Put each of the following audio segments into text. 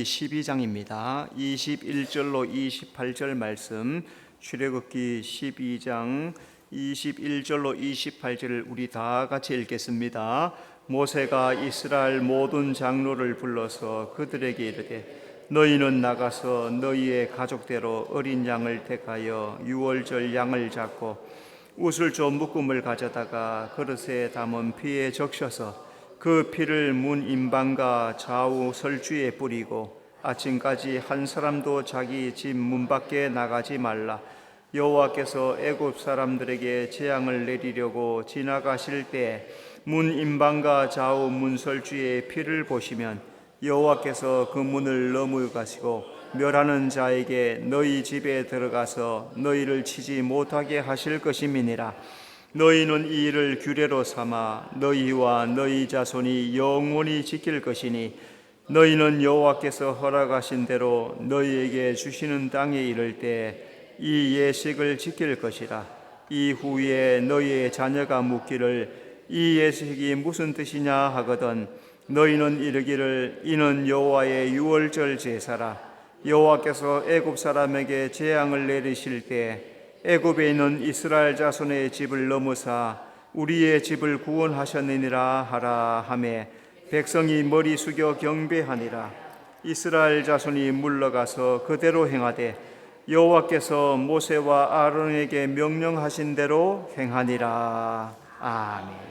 12장입니다. 21절로 28절 말씀, 출애굽기 12장 21절로 28절을 우리 다 같이 읽겠습니다. 모세가 이스라엘 모든 장로를 불러서 그들에게 이르되 너희는 나가서 너희의 가족대로 어린 양을 택하여 유월절 양을 잡고 우슬조 묶음을 가져다가 그릇에 담은 피에 적셔서 그 피를 문 임방과 좌우 설주에 뿌리고 아침까지 한 사람도 자기 집 문 밖에 나가지 말라. 여호와께서 애굽 사람들에게 재앙을 내리려고 지나가실 때 문 임방과 좌우 문 설주에 피를 보시면 여호와께서 그 문을 넘어가시고 멸하는 자에게 너희 집에 들어가서 너희를 치지 못하게 하실 것임이니라. 너희는 이 일을 규례로 삼아 너희와 너희 자손이 영원히 지킬 것이니 너희는 여호와께서 허락하신 대로 너희에게 주시는 땅에 이를 때 이 예식을 지킬 것이라. 이후에 너희의 자녀가 묻기를 이 예식이 무슨 뜻이냐 하거든 너희는 이르기를 이는 여호와의 유월절 제사라. 여호와께서 애굽 사람에게 재앙을 내리실 때 애굽에 있는 이스라엘 자손의 집을 넘어사 우리의 집을 구원하셨느니라 하라 하매 백성이 머리 숙여 경배하니라. 이스라엘 자손이 물러가서 그대로 행하되 여호와께서 모세와 아론에게 명령하신 대로 행하니라. 아멘.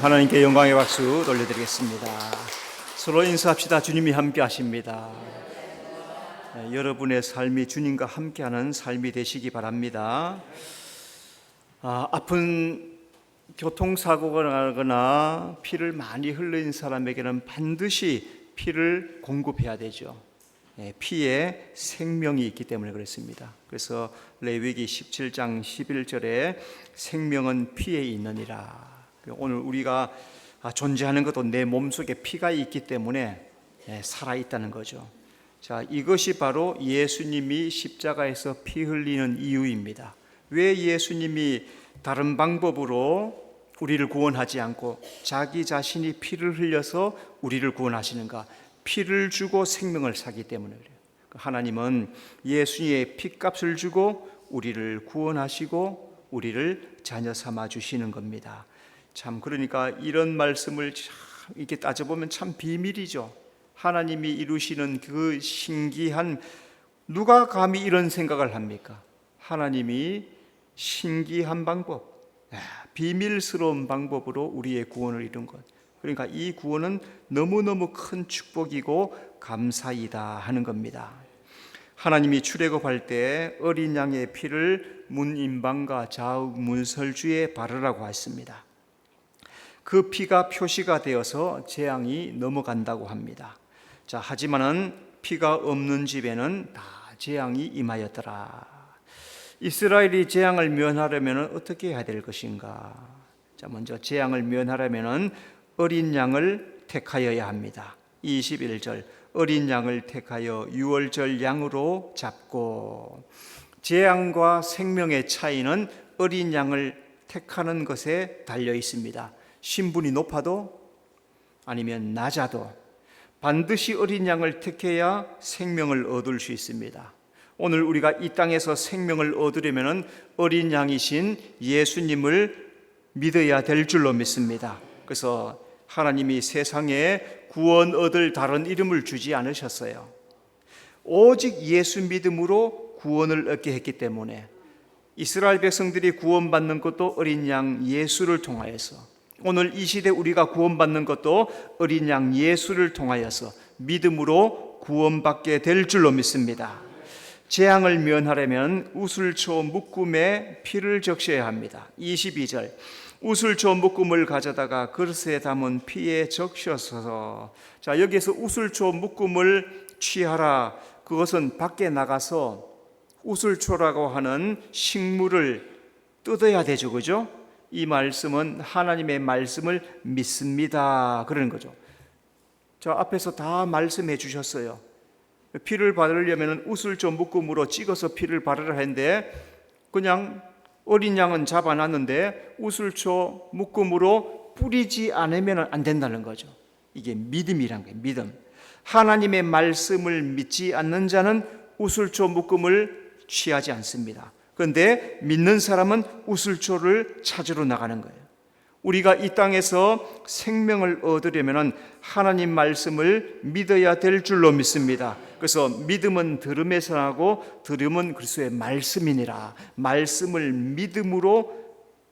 하나님께 영광의 박수 돌려드리겠습니다. 서로 인사합시다. 주님이 함께 하십니다. 여러분의 삶이 주님과 함께하는 삶이 되시기 바랍니다. 아픈 교통사고가 나거나 피를 많이 흘린 사람에게는 반드시 피를 공급해야 되죠. 피에 생명이 있기 때문에 그렇습니다. 그래서 레위기 17장 11절에 생명은 피에 있느니라. 오늘 우리가 존재하는 것도 내 몸속에 피가 있기 때문에 살아있다는 거죠. 자, 이것이 바로 예수님이 십자가에서 피 흘리는 이유입니다. 왜 예수님이 다른 방법으로 우리를 구원하지 않고 자기 자신이 피를 흘려서 우리를 구원하시는가? 피를 주고 생명을 사기 때문에 그래요. 하나님은 예수님의 피값을 주고 우리를 구원하시고 우리를 자녀 삼아 주시는 겁니다. 참, 그러니까 이런 말씀을 참 이렇게 따져보면 참 비밀이죠. 하나님이 이루시는 그 신기한, 누가 감히 이런 생각을 합니까? 하나님이 신기한 방법, 비밀스러운 방법으로 우리의 구원을 이룬 것. 그러니까 이 구원은 너무너무 큰 축복이고 감사이다 하는 겁니다. 하나님이 출애굽할 때 어린 양의 피를 문인방과 좌우 문설주에 바르라고 했습니다. 그 피가 표시가 되어서 재앙이 넘어간다고 합니다. 자, 하지만은 피가 없는 집에는 다 재앙이 임하였더라. 이스라엘이 재앙을 면하려면 어떻게 해야 될 것인가? 자, 먼저 재앙을 면하려면 어린 양을 택하여야 합니다. 21절, 어린 양을 택하여 유월절 양으로 잡고. 재앙과 생명의 차이는 어린 양을 택하는 것에 달려 있습니다. 신분이 높아도 아니면 낮아도 반드시 어린 양을 택해야 생명을 얻을 수 있습니다. 오늘 우리가 이 땅에서 생명을 얻으려면 어린 양이신 예수님을 믿어야 될 줄로 믿습니다. 그래서 하나님이 세상에 구원 얻을 다른 이름을 주지 않으셨어요. 오직 예수 믿음으로 구원을 얻게 했기 때문에 이스라엘 백성들이 구원받는 것도 어린 양 예수를 통하여서, 오늘 이 시대 우리가 구원받는 것도 어린 양 예수를 통하여서 믿음으로 구원받게 될 줄로 믿습니다. 재앙을 면하려면 우슬초 묶음에 피를 적셔야 합니다. 22절, 우슬초 묶음을 가져다가 그릇에 담은 피에 적셔서. 자, 여기에서 우슬초 묶음을 취하라. 그것은 밖에 나가서 우슬초라고 하는 식물을 뜯어야 되죠, 그죠? 이 말씀은 하나님의 말씀을 믿습니다 그러는 거죠. 저 앞에서 다 말씀해 주셨어요. 피를 바르려면 우슬초 묶음으로 찍어서 피를 바르라 했는데 그냥 어린 양은 잡아놨는데 우슬초 묶음으로 뿌리지 않으면 안 된다는 거죠. 이게 믿음이란 거예요. 믿음. 하나님의 말씀을 믿지 않는 자는 우슬초 묶음을 취하지 않습니다. 그런데 믿는 사람은 우슬초를 찾으러 나가는 거예요. 우리가 이 땅에서 생명을 얻으려면 하나님 말씀을 믿어야 될 줄로 믿습니다. 그래서 믿음은 들음에서 나고 들음은 그리스도의 말씀이니라. 말씀을 믿음으로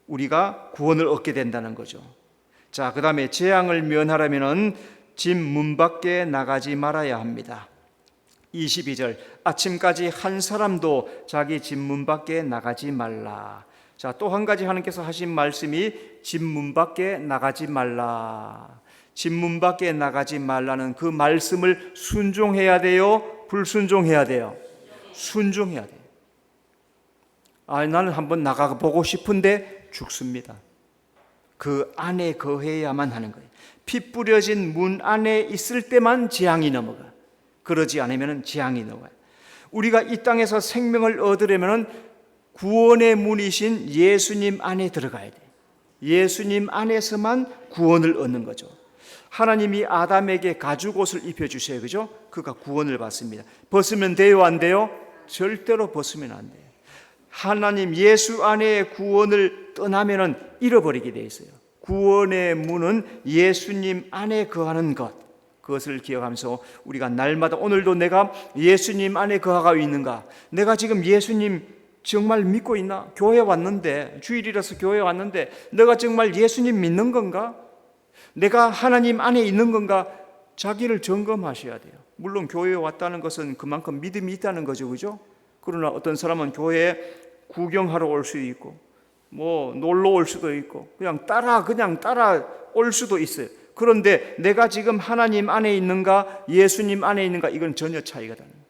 우리가 구원을 얻게 된다는 거죠. 자, 그 다음에 재앙을 면하려면 집 문 밖에 나가지 말아야 합니다. 22절, 아침까지 한 사람도 자기 집 문 밖에 나가지 말라. 자, 또 한 가지 하나님께서 하신 말씀이 집 문 밖에 나가지 말라. 집 문 밖에 나가지 말라는 그 말씀을 순종해야 돼요? 불순종해야 돼요? 순종해야 돼요. 나는 한번 나가보고 싶은데 죽습니다. 그 안에 거해야만 하는 거예요. 피 뿌려진 문 안에 있을 때만 재앙이 넘어가. 그러지 않으면 재앙이 넘어가요. 우리가 이 땅에서 생명을 얻으려면 구원의 문이신 예수님 안에 들어가야 돼요. 예수님 안에서만 구원을 얻는 거죠. 하나님이 아담에게 가죽옷을 입혀주셔요. 그죠? 그가 구원을 받습니다. 벗으면 돼요? 안 돼요? 절대로 벗으면 안 돼요. 하나님 예수 안에 구원을 떠나면 잃어버리게 돼 있어요. 구원의 문은 예수님 안에 거하는 것. 그것을 기억하면서 우리가 날마다 오늘도 내가 예수님 안에 거하고 있는가? 내가 지금 예수님 정말 믿고 있나? 교회 왔는데, 주일이라서 교회 왔는데 내가 정말 예수님 믿는 건가? 내가 하나님 안에 있는 건가? 자기를 점검하셔야 돼요. 물론 교회에 왔다는 것은 그만큼 믿음이 있다는 거죠, 그죠? 그러나 어떤 사람은 교회에 구경하러 올 수도 있고, 놀러 올 수도 있고, 그냥 따라 올 수도 있어요. 그런데 내가 지금 하나님 안에 있는가, 예수님 안에 있는가, 이건 전혀 차이가 다릅니다.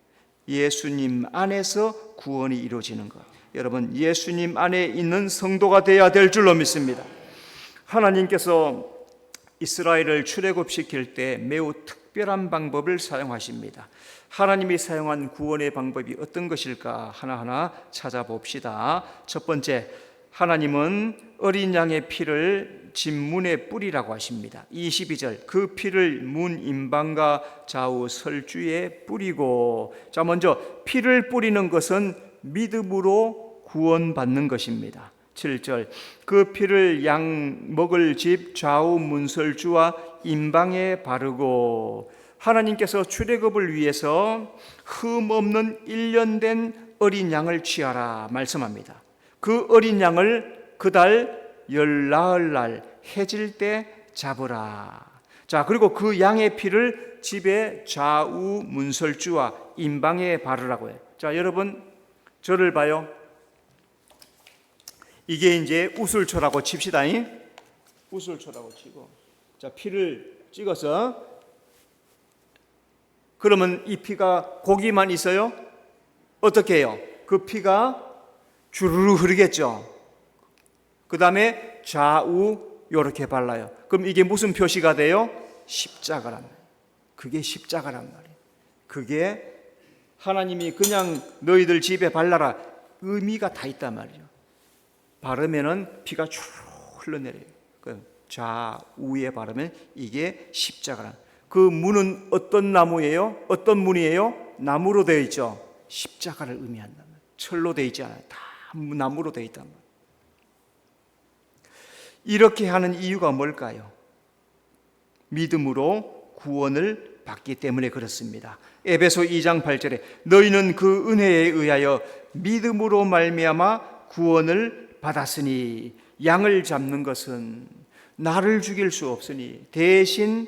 예수님 안에서 구원이 이루어지는 것. 여러분, 예수님 안에 있는 성도가 되어야 될 줄로 믿습니다. 하나님께서 이스라엘을 출애굽시킬 때 매우 특별한 방법을 사용하십니다. 하나님이 사용한 구원의 방법이 어떤 것일까 하나하나 찾아봅시다. 첫 번째, 하나님은 어린 양의 피를 진문에 뿌리라고 하십니다. 22절, 그 피를 문 임방과 좌우 설주에 뿌리고. 자, 먼저 피를 뿌리는 것은 믿음으로 구원받는 것입니다. 7절, 그 피를 양 먹을 집 좌우 문설주와 임방에 바르고. 하나님께서 출애굽을 위해서 흠 없는 1년 된 어린 양을 취하라 말씀합니다. 그 어린 양을 그달 열나흘 날 해질 때 잡으라. 자, 그리고 그 양의 피를 집의 좌우 문설주와 임방에 바르라고 해요. 자, 여러분 저를 봐요. 이게 이제 우슬초라고 칩시다. 우슬초라고 치고, 자, 피를 찍어서, 그러면 이 피가 고기만 있어요? 어떻게 해요? 그 피가 주르르 흐르겠죠. 그 다음에 좌우 이렇게 발라요. 그럼 이게 무슨 표시가 돼요? 십자가란 말이에요. 그게 십자가란 말이에요. 그게 하나님이 그냥 너희들 집에 발라라, 의미가 다 있단 말이죠. 바르면은 피가 쭉 흘러내려요. 좌우에 바르면 이게 십자가란. 그 문은 어떤 나무예요? 어떤 문이에요? 나무로 되어 있죠. 십자가를 의미한단 말이에요. 철로 되어 있지 않아요. 다 나무로 되어 있단 말이에요. 이렇게 하는 이유가 뭘까요? 믿음으로 구원을 받기 때문에 그렇습니다. 에베소 2장 8절에 너희는 그 은혜에 의하여 믿음으로 말미암아 구원을 받았으니. 양을 잡는 것은 나를 죽일 수 없으니 대신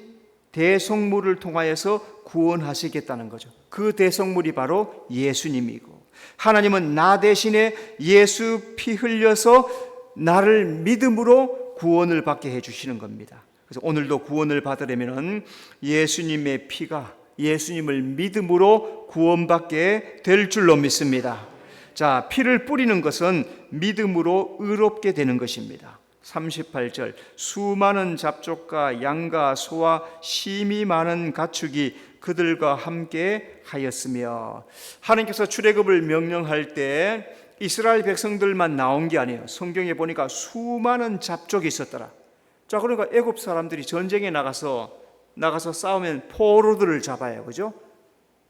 대속물을 통하여서 구원하시겠다는 거죠. 그 대속물이 바로 예수님이고, 하나님은 나 대신에 예수 피 흘려서 나를 믿음으로 구원을 받게 해주시는 겁니다. 그래서 오늘도 구원을 받으려면 예수님의 피가, 예수님을 믿음으로 구원받게 될 줄로 믿습니다. 자, 피를 뿌리는 것은 믿음으로 의롭게 되는 것입니다. 38절, 수많은 잡족과 양과 소와 심히 많은 가축이 그들과 함께 하였으며. 하나님께서 출애굽을 명령할 때 이스라엘 백성들만 나온 게 아니에요. 성경에 보니까 수많은 잡족이 있었더라. 자, 그러니까 애굽 사람들이 전쟁에 나가서 싸우면 포로들을 잡아요, 그죠?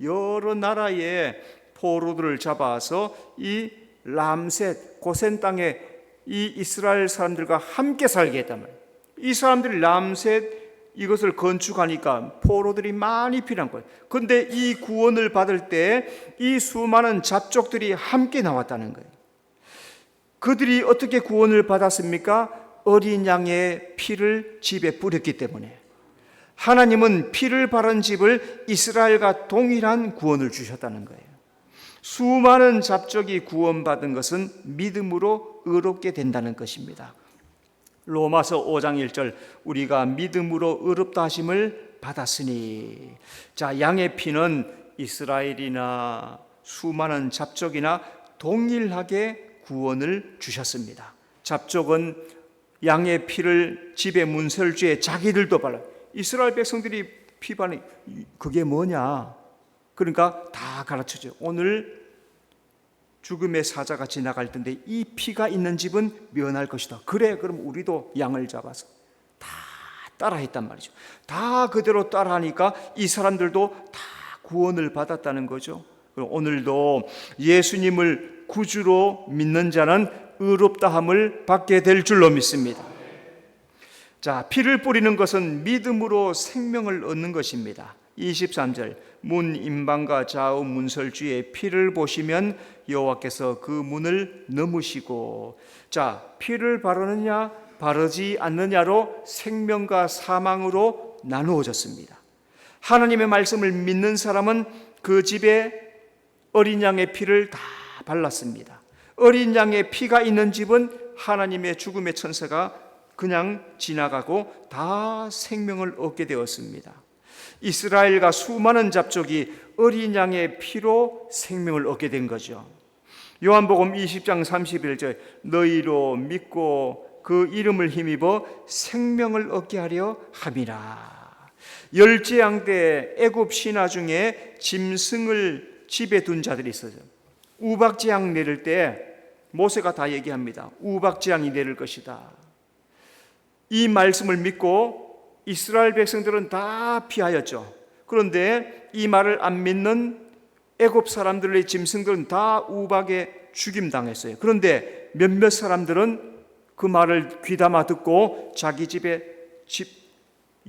여러 나라의 포로들을 잡아서 이 람셋 고센 땅에 이 이스라엘 사람들과 함께 살게 했단 말이에요. 이 사람들이 람셋 이것을 건축하니까 포로들이 많이 필요한 거예요. 그런데 이 구원을 받을 때 이 수많은 잡족들이 함께 나왔다는 거예요. 그들이 어떻게 구원을 받았습니까? 어린 양의 피를 집에 뿌렸기 때문에. 하나님은 피를 바른 집을 이스라엘과 동일한 구원을 주셨다는 거예요. 수많은 잡족이 구원받은 것은 믿음으로 의롭게 된다는 것입니다. 로마서 5장 1절, 우리가 믿음으로 의롭다 하심을 받았으니. 자, 양의 피는 이스라엘이나 수많은 잡족이나 동일하게 구원을 주셨습니다. 잡족은 양의 피를 집의 문설주에 자기들도 발라요. 이스라엘 백성들이 피 바르니 그게 뭐냐? 그러니까 다 가르쳐줘요. 오늘 죽음의 사자가 지나갈 텐데 이 피가 있는 집은 면할 것이다. 그래, 그럼 우리도 양을 잡아서 다 따라했단 말이죠. 다 그대로 따라하니까 이 사람들도 다 구원을 받았다는 거죠. 그럼 오늘도 예수님을 구주로 믿는 자는 의롭다함을 받게 될 줄로 믿습니다. 자, 피를 뿌리는 것은 믿음으로 생명을 얻는 것입니다. 23절, 문 임방과 좌우 문설주의 피를 보시면 여호와께서 그 문을 넘으시고. 자, 피를 바르느냐 바르지 않느냐로 생명과 사망으로 나누어졌습니다. 하나님의 말씀을 믿는 사람은 그 집에 어린 양의 피를 다 발랐습니다. 어린 양의 피가 있는 집은 하나님의 죽음의 천사가 그냥 지나가고 다 생명을 얻게 되었습니다. 이스라엘과 수많은 잡족이 어린 양의 피로 생명을 얻게 된 거죠. 요한복음 20장 31절 너희로 믿고 그 이름을 힘입어 생명을 얻게 하려 함이라. 열재앙 때 애굽 신하 중에 짐승을 집에 둔 자들이 있어요. 우박재앙 내릴 때 모세가 다 얘기합니다. 우박재앙이 내릴 것이다. 이 말씀을 믿고 이스라엘 백성들은 다 피하였죠. 그런데 이 말을 안 믿는 애굽 사람들의 짐승들은 다 우박에 죽임당했어요. 그런데 몇몇 사람들은 그 말을 귀담아 듣고 자기 집에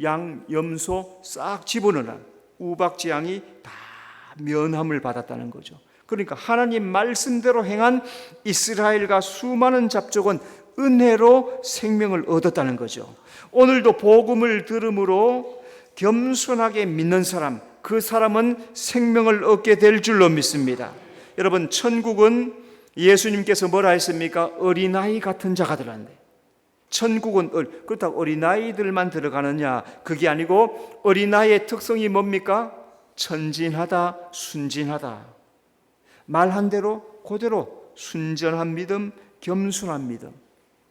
양, 염소 싹 집어넣으라. 우박재앙이 다 면함을 받았다는 거죠. 그러니까 하나님 말씀대로 행한 이스라엘과 수많은 잡족은 은혜로 생명을 얻었다는 거죠. 오늘도 복음을 들음으로 겸손하게 믿는 사람, 그 사람은 생명을 얻게 될 줄로 믿습니다. 여러분, 천국은 예수님께서 뭐라 했습니까? 어린아이 같은 자가 들어간대. 천국은 그렇다고 어린아이들만 들어가느냐? 그게 아니고 어린아이의 특성이 뭡니까? 천진하다, 순진하다. 말한 대로 그대로 순전한 믿음, 겸손한 믿음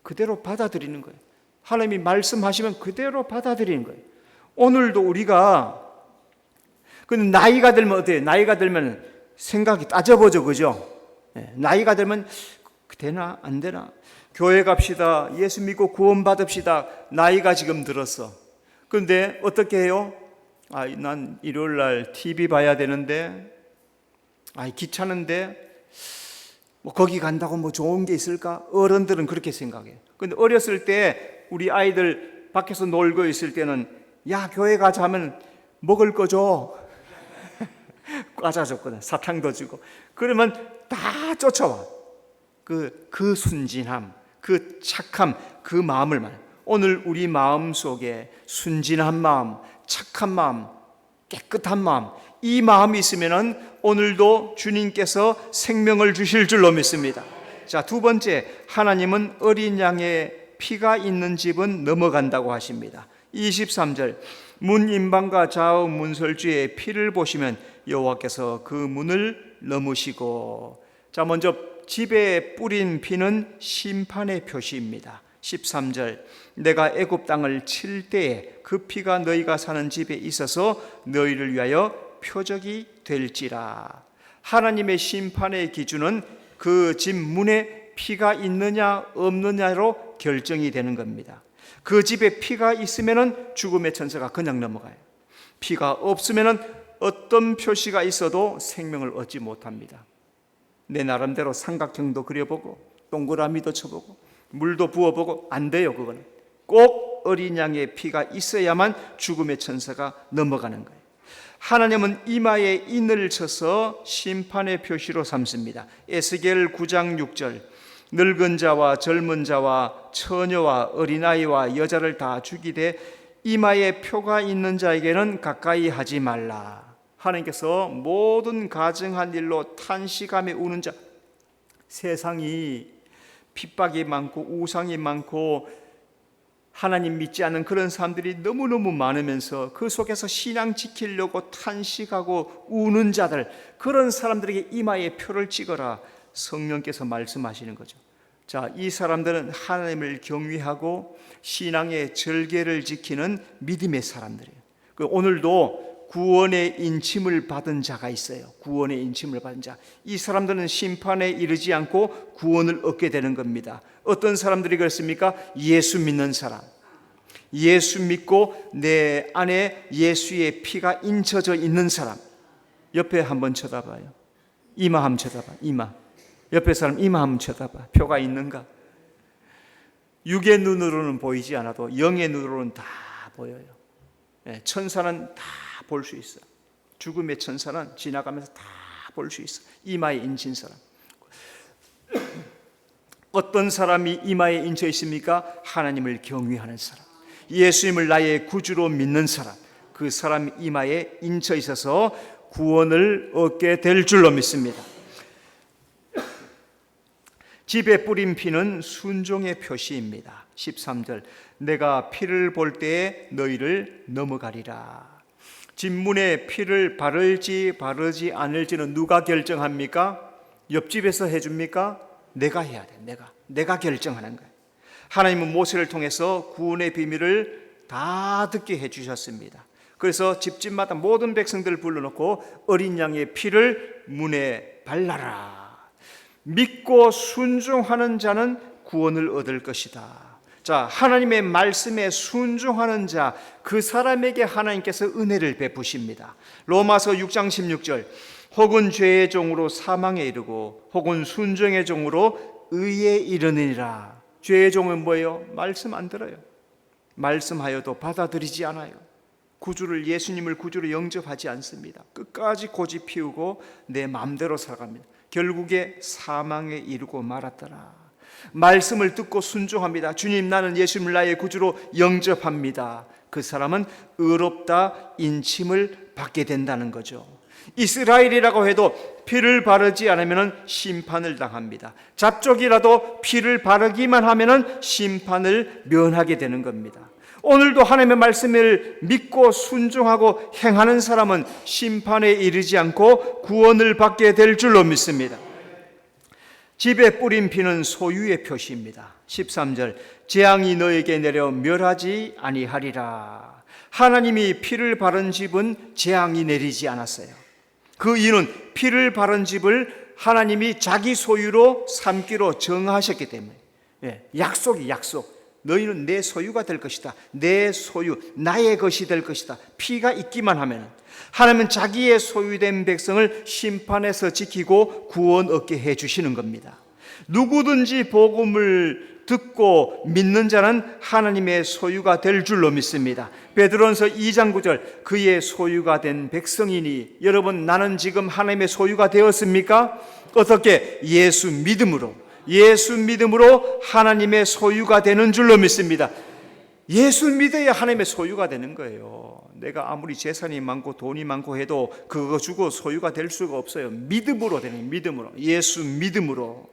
그대로 받아들이는 거예요. 하나님이 말씀하시면 그대로 받아들이는 거예요. 오늘도 우리가 나이가 들면 어때요? 나이가 들면 생각이 따져보죠, 그죠? 나이가 들면 되나 안 되나? 교회 갑시다, 예수 믿고 구원 받읍시다. 나이가 지금 들었어. 그런데 어떻게 해요? 난 일요일 날 TV 봐야 되는데, 귀찮은데, 거기 간다고 뭐 좋은 게 있을까? 어른들은 그렇게 생각해요. 근데 어렸을 때 우리 아이들 밖에서 놀고 있을 때는 야, 교회 가자 하면 먹을 거 줘. 과자 줬거든. 사탕도 주고. 그러면 다 쫓아와. 그 순진함, 그 착함, 그 마음을 말해요. 오늘 우리 마음 속에 순진한 마음, 착한 마음, 깨끗한 마음, 이 마음이 있으면은 오늘도 주님께서 생명을 주실 줄로 믿습니다. 자, 두 번째, 하나님은 어린 양의 피가 있는 집은 넘어간다고 하십니다. 23절, 문 임방과 좌우 문설주의 피를 보시면 여호와께서 그 문을 넘으시고. 자, 먼저 집에 뿌린 피는 심판의 표시입니다. 13절, 내가 애굽 땅을 칠 때에 그 피가 너희가 사는 집에 있어서 너희를 위하여 표적이 될지라. 하나님의 심판의 기준은 그 집 문에 피가 있느냐 없느냐로 결정이 되는 겁니다. 그 집에 피가 있으면 죽음의 천사가 그냥 넘어가요. 피가 없으면 어떤 표시가 있어도 생명을 얻지 못합니다. 내 나름대로 삼각형도 그려보고 동그라미도 쳐보고 물도 부어보고 안 돼요. 그거는 꼭 어린 양의 피가 있어야만 죽음의 천사가 넘어가는 거예요. 하나님은 이마에 인을 쳐서 심판의 표시로 삼습니다. 에스겔 9장 6절, 늙은 자와 젊은 자와 처녀와 어린아이와 여자를 다 죽이되 이마에 표가 있는 자에게는 가까이 하지 말라. 하나님께서 모든 가증한 일로 탄식하며 우는 자, 세상이 핍박이 많고 우상이 많고 하나님 믿지 않는 그런 사람들이 너무너무 많으면서 그 속에서 신앙 지키려고 탄식하고 우는 자들, 그런 사람들에게 이마에 표를 찍어라. 성령께서 말씀하시는 거죠. 자, 이 사람들은 하나님을 경외하고 신앙의 절개를 지키는 믿음의 사람들이에요. 오늘도 구원의 인침을 받은 자가 있어요. 구원의 인침을 받은 자. 이 사람들은 심판에 이르지 않고 구원을 얻게 되는 겁니다. 어떤 사람들이 그렇습니까? 예수 믿는 사람. 예수 믿고 내 안에 예수의 피가 인쳐져 있는 사람. 옆에 한번 쳐다봐요. 이마 한번 쳐다봐. 이마. 옆에 사람 이마 한번 쳐다봐. 표가 있는가? 육의 눈으로는 보이지 않아도 영의 눈으로는 다 보여요. 천사는 다 볼 수 있어. 죽음의 천사는 지나가면서 다 볼 수 있어. 이마에 인친 사람. 어떤 사람이 이마에 인쳐 있습니까? 하나님을 경외하는 사람, 예수님을 나의 구주로 믿는 사람, 그 사람 이마에 인쳐 있어서 구원을 얻게 될 줄로 믿습니다. 집에 뿌린 피는 순종의 표시입니다. 13절, 내가 피를 볼 때에 너희를 넘어가리라. 집문에 피를 바를지 바르지 않을지는 누가 결정합니까? 옆집에서 해줍니까? 내가 해야 돼. 내가 결정하는 거예요. 하나님은 모세를 통해서 구원의 비밀을 다 듣게 해주셨습니다. 그래서 집집마다 모든 백성들을 불러놓고 어린 양의 피를 문에 발라라. 믿고 순종하는 자는 구원을 얻을 것이다. 자, 하나님의 말씀에 순종하는 자, 그 사람에게 하나님께서 은혜를 베푸십니다. 로마서 6장 16절, 혹은 죄의 종으로 사망에 이르고 혹은 순종의 종으로 의에 이르느니라. 죄의 종은 뭐예요? 말씀 안 들어요. 말씀하여도 받아들이지 않아요. 예수님을 구주로 영접하지 않습니다. 끝까지 고집 피우고 내 마음대로 살아갑니다. 결국에 사망에 이르고 말았더라. 말씀을 듣고 순종합니다. 주님, 나는 예수님을 나의 구주로 영접합니다. 그 사람은 의롭다 인침을 받게 된다는 거죠. 이스라엘이라고 해도 피를 바르지 않으면 심판을 당합니다. 잡족이라도 피를 바르기만 하면 심판을 면하게 되는 겁니다. 오늘도 하나님의 말씀을 믿고 순종하고 행하는 사람은 심판에 이르지 않고 구원을 받게 될 줄로 믿습니다. 집에 뿌린 피는 소유의 표시입니다. 13절, 재앙이 너에게 내려 멸하지 아니하리라. 하나님이 피를 바른 집은 재앙이 내리지 않았어요. 그 이유는 피를 바른 집을 하나님이 자기 소유로 삼기로 정하셨기 때문에. 약속이 약속. 너희는 내 소유가 될 것이다. 내 소유, 나의 것이 될 것이다. 피가 있기만 하면 하나님은 자기의 소유된 백성을 심판에서 지키고 구원 얻게 해주시는 겁니다. 누구든지 복음을 듣고 믿는 자는 하나님의 소유가 될 줄로 믿습니다. 베드로전서 2장 9절, 그의 소유가 된 백성이니. 여러분, 나는 지금 하나님의 소유가 되었습니까? 어떻게? 예수 믿음으로 하나님의 소유가 되는 줄로 믿습니다. 예수 믿어야 하나님의 소유가 되는 거예요. 내가 아무리 재산이 많고 돈이 많고 해도 그거 주고 소유가 될 수가 없어요. 믿음으로 되는, 믿음으로, 예수 믿음으로.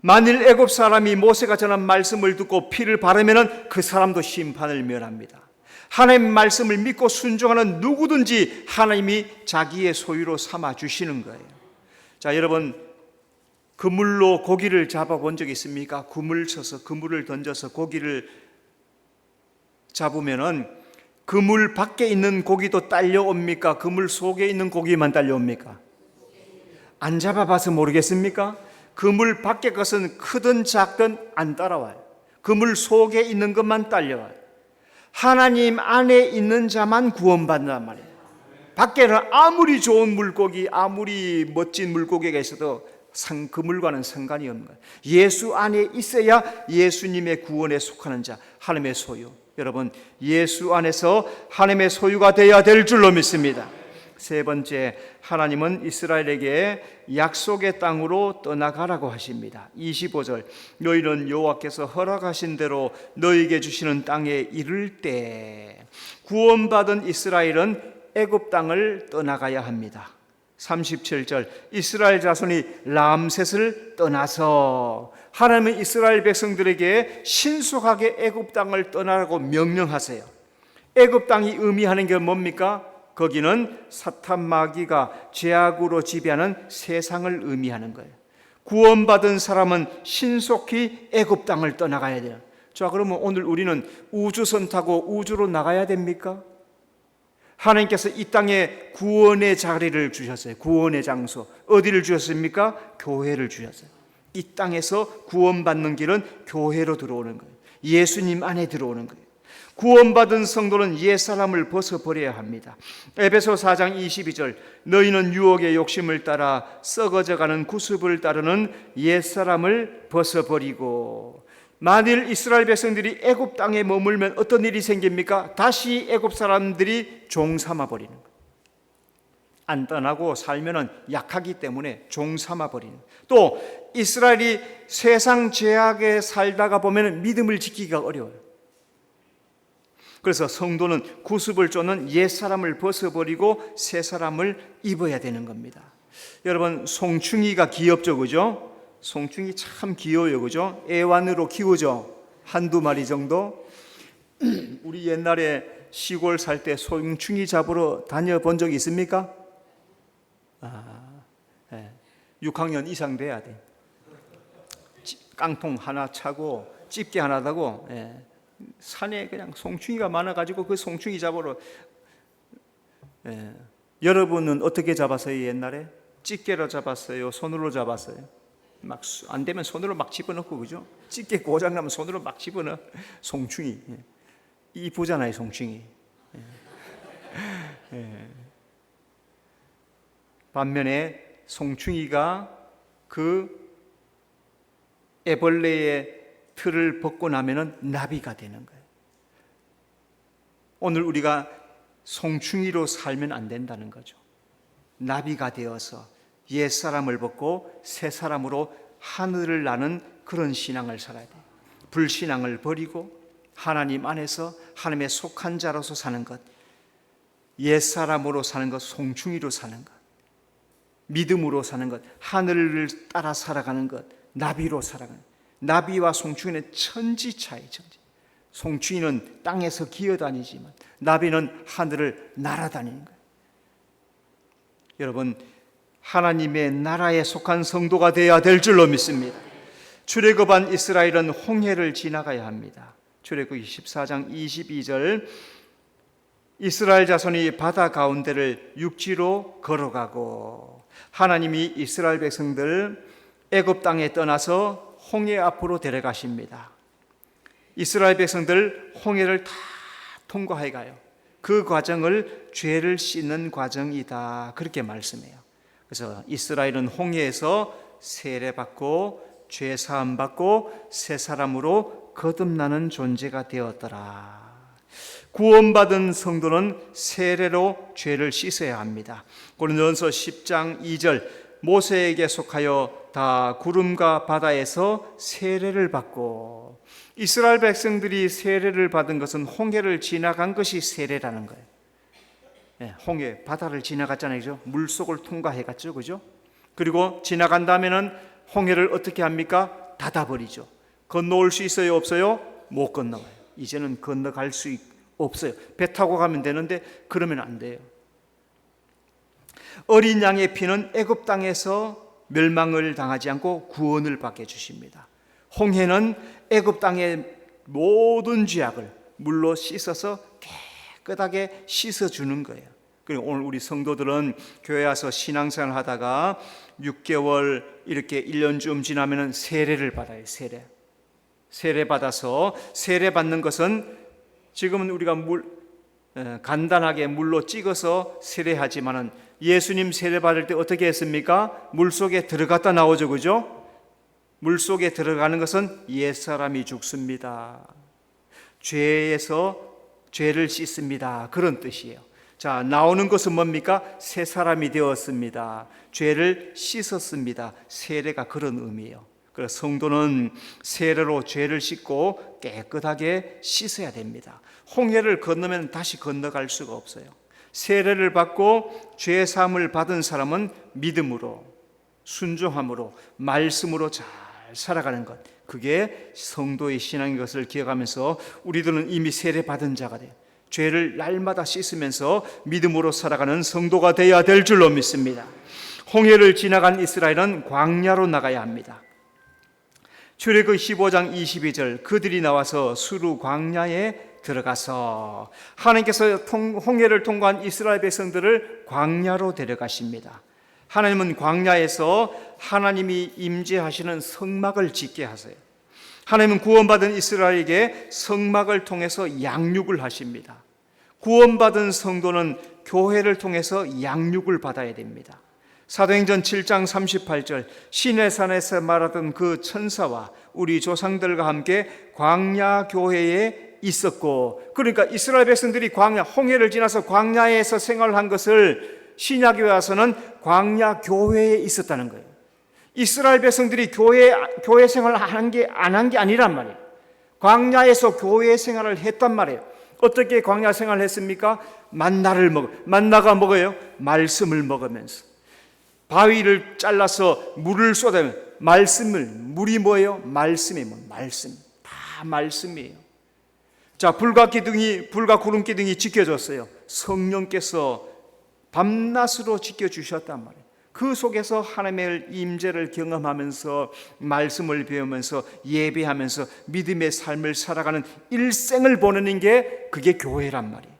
만일 애굽 사람이 모세가 전한 말씀을 듣고 피를 바르면 그 사람도 심판을 면합니다. 하나님의 말씀을 믿고 순종하는 누구든지 하나님이 자기의 소유로 삼아 주시는 거예요. 자, 여러분, 그물로 고기를 잡아본 적 있습니까? 그물 쳐서, 그물을 던져서 고기를 잡으면은 그물 밖에 있는 고기도 딸려옵니까? 그물 속에 있는 고기만 딸려옵니까? 안 잡아봐서 모르겠습니까? 그물 밖의 것은 크든 작든 안 따라와요. 그물 속에 있는 것만 딸려와요. 하나님 안에 있는 자만 구원받는단 말이에요. 밖에는 아무리 좋은 물고기, 아무리 멋진 물고기가 있어도 그물과는 상관이 없는 거예요. 예수 안에 있어야 예수님의 구원에 속하는 자, 하나님의 소유. 여러분, 예수 안에서 하나님의 소유가 되어야 될 줄로 믿습니다. 세 번째, 하나님은 이스라엘에게 약속의 땅으로 떠나가라고 하십니다. 25절, 너희는 여호와께서 허락하신 대로 너희에게 주시는 땅에 이를 때. 구원받은 이스라엘은 애굽 땅을 떠나가야 합니다. 37절, 이스라엘 자손이 람셋을 떠나서. 하나님은 이스라엘 백성들에게 신속하게 애굽 땅을 떠나라고 명령하세요. 애굽 땅이 의미하는 게 뭡니까? 거기는 사탄 마귀가 죄악으로 지배하는 세상을 의미하는 거예요. 구원받은 사람은 신속히 애굽 땅을 떠나가야 돼요. 자, 그러면 오늘 우리는 우주선 타고 우주로 나가야 됩니까? 하나님께서 이 땅에 구원의 자리를 주셨어요. 구원의 장소. 어디를 주셨습니까? 교회를 주셨어요. 이 땅에서 구원받는 길은 교회로 들어오는 거예요. 예수님 안에 들어오는 거예요. 구원받은 성도는 옛사람을 벗어버려야 합니다. 에베소 4장 22절, 너희는 유혹의 욕심을 따라 썩어져가는 구습을 따르는 옛사람을 벗어버리고. 만일 이스라엘 백성들이 애굽 땅에 머물면 어떤 일이 생깁니까? 다시 애굽 사람들이 종 삼아 버리는 거예요. 안 떠나고 살면은 약하기 때문에 종 삼아 버리는. 또 이스라엘이 세상 죄악에 살다가 보면 믿음을 지키기가 어려워요. 그래서 성도는 구습을 쫓는 옛 사람을 벗어버리고 새 사람을 입어야 되는 겁니다. 여러분, 송충이가 귀엽죠, 그죠? 송충이 참 귀여워요, 그죠? 애완으로 키우죠. 한두 마리 정도. 우리 옛날에 시골 살 때 송충이 잡으러 다녀본 적 있습니까? 6학년 이상 돼야 돼. 깡통 하나 차고 집게 하나 다고, 산에 그냥 송충이가 많아가지고 그 송충이 잡으러. 여러분은 어떻게 잡았어요? 옛날에 집게로 잡았어요? 손으로 잡았어요? 막 안 되면 손으로 막 집어넣고, 그죠? 집게 고장 나면 손으로 막 집어넣어. 송충이 이쁘잖아요, 송충이. 반면에 송충이가 그 애벌레의 틀을 벗고 나면은 나비가 되는 거예요. 오늘 우리가 송충이로 살면 안 된다는 거죠. 나비가 되어서 옛 사람을 벗고 새 사람으로 하늘을 나는 그런 신앙을 살아야 돼요. 불신앙을 버리고 하나님 안에서 하나님의 속한 자로서 사는 것, 옛 사람으로 사는 것, 송충이로 사는 것, 믿음으로 사는 것, 하늘을 따라 살아가는 것, 나비로 살아가는 것. 나비와 송충이는 천지 차이. 송충이는 땅에서 기어다니지만 나비는 하늘을 날아다니는 거예요. 여러분, 하나님의 나라에 속한 성도가 되어야 될 줄로 믿습니다. 출애굽한 이스라엘은 홍해를 지나가야 합니다. 출애굽기 14장 22절, 이스라엘 자손이 바다 가운데를 육지로 걸어가고, 하나님이 이스라엘 백성들 애굽 땅에 떠나서 홍해 앞으로 데려가십니다. 이스라엘 백성들 홍해를 다 통과해 가요. 그 과정을 죄를 씻는 과정이다, 그렇게 말씀해요. 그래서 이스라엘은 홍해에서 세례받고 죄 사함 받고 새 사람으로 거듭나는 존재가 되었더라. 구원받은 성도는 세례로 죄를 씻어야 합니다. 고린도전서 10장 2절, 모세에게 속하여 다 구름과 바다에서 세례를 받고, 이스라엘 백성들이 세례를 받은 것은 홍해를 지나간 것이 세례라는 거예요. 홍해, 바다를 지나갔잖아요, 그죠? 물속을 통과해갔죠, 그죠? 그리고 지나간 다음에는 홍해를 어떻게 합니까? 닫아버리죠. 건너올 수 있어요, 없어요? 못 건너와요. 이제는 건너갈 수 없어요. 배 타고 가면 되는데 그러면 안 돼요. 어린 양의 피는 애굽 땅에서 멸망을 당하지 않고 구원을 받게 해주십니다. 홍해는 애굽 땅의 모든 죄악을 물로 씻어서 깨끗하게 씻어주는 거예요. 그리고 오늘 우리 성도들은 교회 와서 신앙생활 하다가 6개월 이렇게 1년쯤 지나면 세례를 받아요. 세례 받아서, 세례 받는 것은 지금은 우리가 간단하게 물로 찍어서 세례하지만은 예수님 세례 받을 때 어떻게 했습니까? 물속에 들어갔다 나오죠, 그죠? 물속에 들어가는 것은 옛사람이 죽습니다. 죄에서 죄를 씻습니다, 그런 뜻이에요. 자, 나오는 것은 뭡니까? 새 사람이 되었습니다. 죄를 씻었습니다. 세례가 그런 의미예요. 그래서 성도는 세례로 죄를 씻고 깨끗하게 씻어야 됩니다. 홍해를 건너면 다시 건너갈 수가 없어요. 세례를 받고 죄 사함을 받은 사람은 믿음으로, 순종함으로, 말씀으로 잘 살아가는 것, 그게 성도의 신앙인 것을 기억하면서 우리들은 이미 세례 받은 자가 돼요. 죄를 날마다 씻으면서 믿음으로 살아가는 성도가 되어야 될 줄로 믿습니다. 홍해를 지나간 이스라엘은 광야로 나가야 합니다. 출애굽 15장 22절, 그들이 나와서 수르 광야에 들어가서, 하나님께서 홍해를 통과한 이스라엘 백성들을 광야로 데려가십니다. 하나님은 광야에서 하나님이 임재하시는 성막을 짓게 하세요. 하나님은 구원받은 이스라엘에게 성막을 통해서 양육을 하십니다. 구원받은 성도는 교회를 통해서 양육을 받아야 됩니다. 사도행전 7장 38절, 시내산에서 말하던 그 천사와 우리 조상들과 함께 광야 교회에 있었고, 그러니까 이스라엘 백성들이 홍해를 지나서 광야에서 생활한 것을 신약에 와서는 광야 교회에 있었다는 거예요. 이스라엘 백성들이 교회 생활을 안 한 게 아니란 말이에요. 광야에서 교회 생활을 했단 말이에요. 어떻게 광야 생활을 했습니까? 만나가 먹어요. 말씀을 먹으면서. 바위를 잘라서 물을 쏟아내면 물이 뭐예요? 말씀이에요. 말씀. 다 말씀이에요. 자, 불과 구름 기둥이 지켜줬어요. 성령께서 밤낮으로 지켜주셨단 말이에요. 그 속에서 하나님의 임재를 경험하면서 말씀을 배우면서 예배하면서 믿음의 삶을 살아가는 일생을 보내는 게 그게 교회란 말이에요.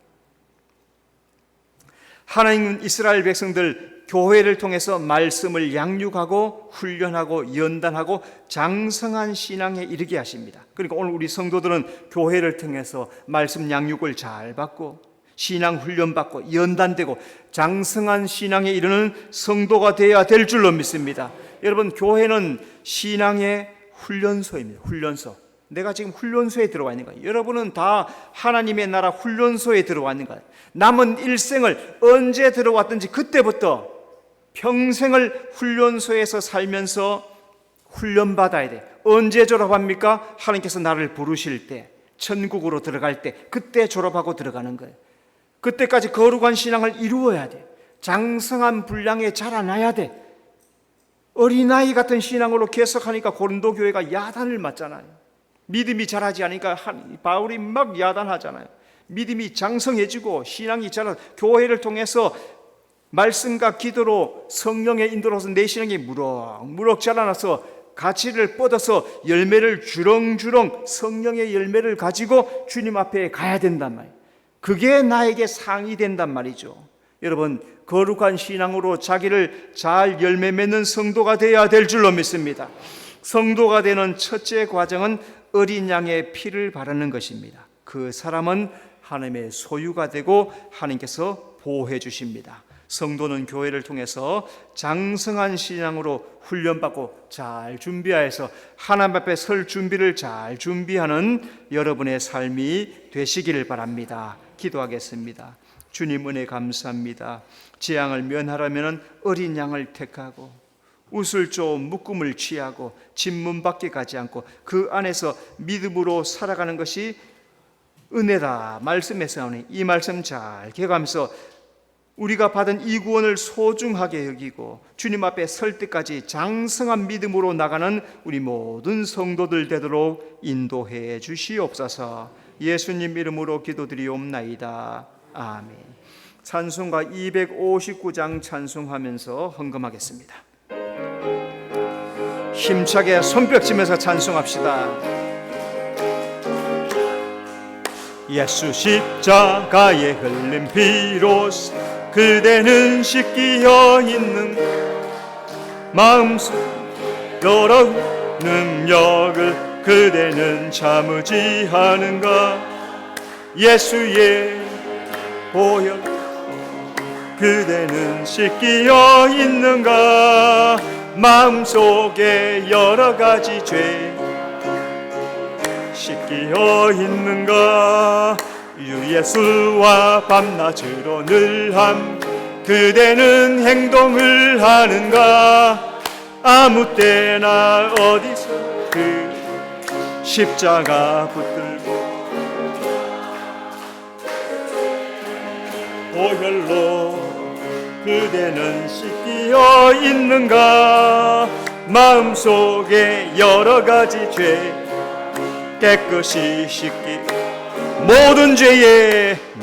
하나님은 이스라엘 백성들 교회를 통해서 말씀을 양육하고 훈련하고 연단하고 장성한 신앙에 이르게 하십니다. 그러니까 오늘 우리 성도들은 교회를 통해서 말씀 양육을 잘 받고 신앙 훈련받고 연단되고 장성한 신앙에 이르는 성도가 되어야 될 줄로 믿습니다. 여러분, 교회는 신앙의 훈련소입니다. 훈련소. 내가 지금 훈련소에 들어와 있는 거예요. 여러분은 다 하나님의 나라 훈련소에 들어와 있는 거예요. 남은 일생을 언제 들어왔든지 그때부터 평생을 훈련소에서 살면서 훈련받아야 돼. 언제 졸업합니까? 하나님께서 나를 부르실 때, 천국으로 들어갈 때, 그때 졸업하고 들어가는 거예요. 그때까지 거룩한 신앙을 이루어야 돼. 장성한 분량에 자라나야 돼. 어린아이 같은 신앙으로 계속하니까 고린도 교회가 야단을 맞잖아요. 믿음이 자라지 않으니까 바울이 막 야단하잖아요. 믿음이 장성해지고 신앙이 자라, 교회를 통해서 말씀과 기도로 성령의 인도로서 내 신앙이 무럭무럭 자라나서 가치를 뻗어서 열매를 주렁주렁 성령의 열매를 가지고 주님 앞에 가야 된단 말이에요. 그게 나에게 상이 된단 말이죠. 여러분, 거룩한 신앙으로 자기를 잘 열매 맺는 성도가 되어야 될 줄로 믿습니다. 성도가 되는 첫째 과정은 어린 양의 피를 바르는 것입니다. 그 사람은 하나님의 소유가 되고 하나님께서 보호해 주십니다. 성도는 교회를 통해서 장성한 신앙으로 훈련받고 잘 준비하여서 하나님 앞에 설 준비를 잘 준비하는 여러분의 삶이 되시기를 바랍니다. 기도하겠습니다. 주님, 은혜 감사합니다. 재앙을 면하려면 어린 양을 택하고 웃을 좋은 묶음을 취하고 진문 밖에 가지 않고 그 안에서 믿음으로 살아가는 것이 은혜다 말씀에서 나오니 이 말씀 잘 기억하면서 우리가 받은 이 구원을 소중하게 여기고 주님 앞에 설 때까지 장성한 믿음으로 나가는 우리 모든 성도들 되도록 인도해 주시옵소서. 예수님 이름으로 기도드리옵나이다. 아멘. 찬송가 259장 찬송하면서 헌금하겠습니다. 힘차게 손뼉치면서 찬송합시다. 예수 십자가에 흘린 피로써 그대는 씻기어 있는 마음속 여러 능력을 그대는 참으지 않은가. 예수의 보혈 그대는 씻기어 있는가. 마음속에 여러 가지 죄 씻기어 있는가. 주 예수와 밤낮으로 늘 함께 그대는 행동을 하는가. 아무 때나 어디서 그 십자가 붙들고 보혈로 그대는 씻기어 있는가. 마음속에 여러 가지 죄 깨끗이 씻기 모든 죄에